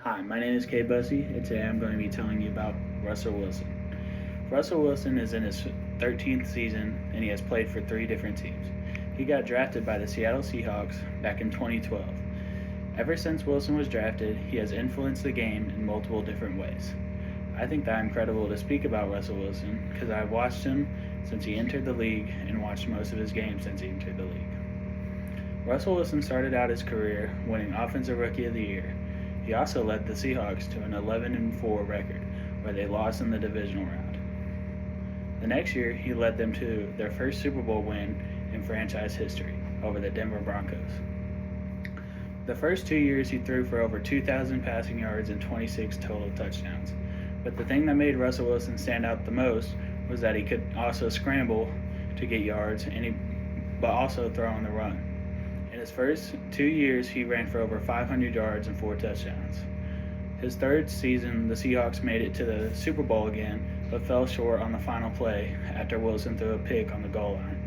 Hi, my name is Kay Bussey, and today I'm going to be telling you about Russell Wilson. Russell Wilson is in his 13th season, and he has played for three different teams. He got drafted by the Seattle Seahawks back in 2012. Ever since Wilson was drafted, he has influenced the game in multiple different ways. I think that I'm credible to speak about Russell Wilson because I've watched him since he entered the league and watched most of his games since he entered the league. Russell Wilson started out his career winning Offensive Rookie of the Year. He also led the Seahawks to an 11-4 record, where they lost in the divisional round. The next year, he led them to their first Super Bowl win in franchise history over the Denver Broncos. The first 2 years, he threw for over 2,000 passing yards and 26 total touchdowns. But the thing that made Russell Wilson stand out the most was that he could also scramble to get yards, but also throw on the run. In his first 2 years, he ran for over 500 yards and 4 touchdowns. His third season, the Seahawks made it to the Super Bowl again, but fell short on the final play after Wilson threw a pick on the goal line.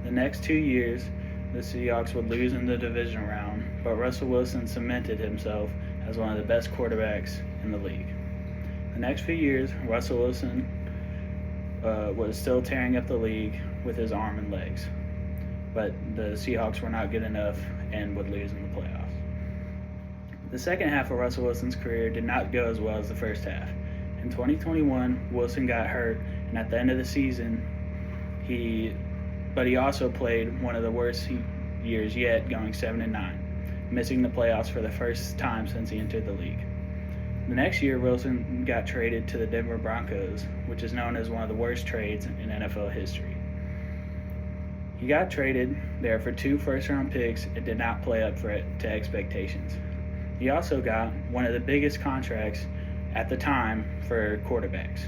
The next 2 years, the Seahawks would lose in the division round, but Russell Wilson cemented himself as one of the best quarterbacks in the league. The next few years, Russell Wilson was still tearing up the league with his arm and legs, but the Seahawks were not good enough and would lose in the playoffs. The second half of Russell Wilson's career did not go as well as the first half. In 2021, Wilson got hurt, and at the end of the season, he also played one of the worst years yet, going 7-9, missing the playoffs for the first time since he entered the league. The next year, Wilson got traded to the Denver Broncos, which is known as one of the worst trades in NFL history. He got traded there for 2 first-round picks and did not play up to expectations. He also got one of the biggest contracts at the time for quarterbacks.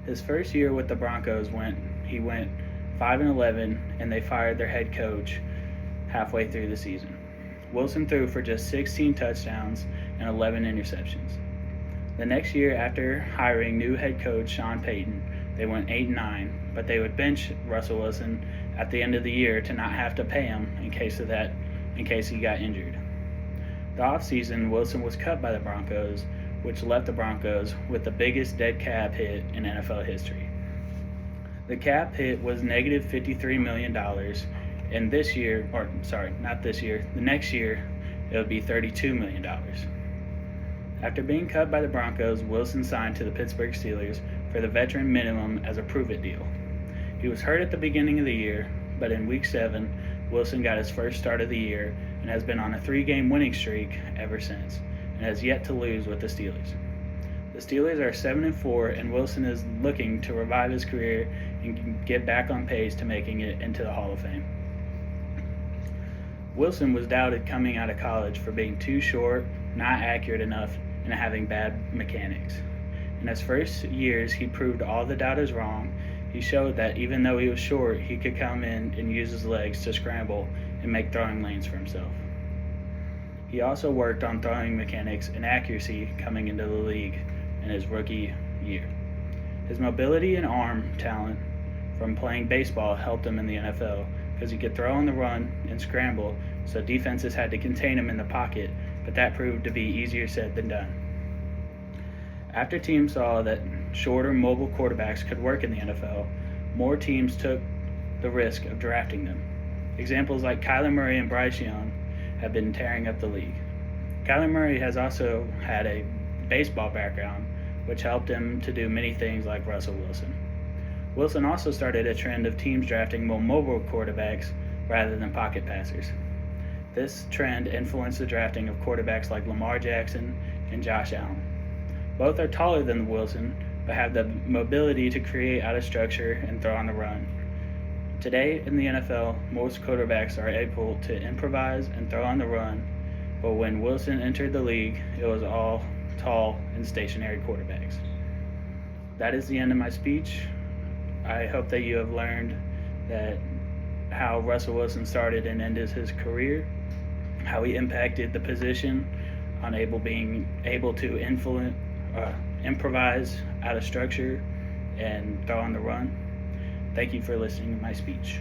His first year with the Broncos, he went 5-11, and they fired their head coach halfway through the season. Wilson threw for just 16 touchdowns and 11 interceptions. The next year, after hiring new head coach Sean Payton, they went 8-9, but they would bench Russell Wilson at the end of the year to not have to pay him in case he got injured. The offseason, Wilson was cut by the Broncos, which left the Broncos with the biggest dead cap hit in NFL history. The cap hit was negative $53 million, and the next year, it would be $32 million. After being cut by the Broncos, Wilson signed to the Pittsburgh Steelers for the veteran minimum as a prove-it deal. He was hurt at the beginning of the year, but in Week 7, Wilson got his first start of the year and has been on a 3-game winning streak ever since, and has yet to lose with the Steelers. The Steelers are 7-4, and Wilson is looking to revive his career and get back on pace to making it into the Hall of Fame. Wilson was doubted coming out of college for being too short, not accurate enough, and having bad mechanics. In his first years, he proved all the doubters wrong. He showed that even though he was short, he could come in and use his legs to scramble and make throwing lanes for himself. He also worked on throwing mechanics and accuracy coming into the league in his rookie year. His mobility and arm talent from playing baseball helped him in the NFL because he could throw on the run and scramble, so defenses had to contain him in the pocket, but that proved to be easier said than done. After teams saw that shorter, mobile quarterbacks could work in the NFL, more teams took the risk of drafting them. Examples like Kyler Murray and Bryce Young have been tearing up the league. Kyler Murray has also had a baseball background, which helped him to do many things like Russell Wilson. Wilson also started a trend of teams drafting more mobile quarterbacks rather than pocket passers. This trend influenced the drafting of quarterbacks like Lamar Jackson and Josh Allen. Both are taller than Wilson, but have the mobility to create out of structure and throw on the run. Today in the NFL, most quarterbacks are able to improvise and throw on the run, but when Wilson entered the league, it was all tall and stationary quarterbacks. That is the end of my speech. I hope that you have learned that how Russell Wilson started and ended his career, how he impacted the position on being able to improvise out of structure and throw on the run. Thank you for listening to my speech.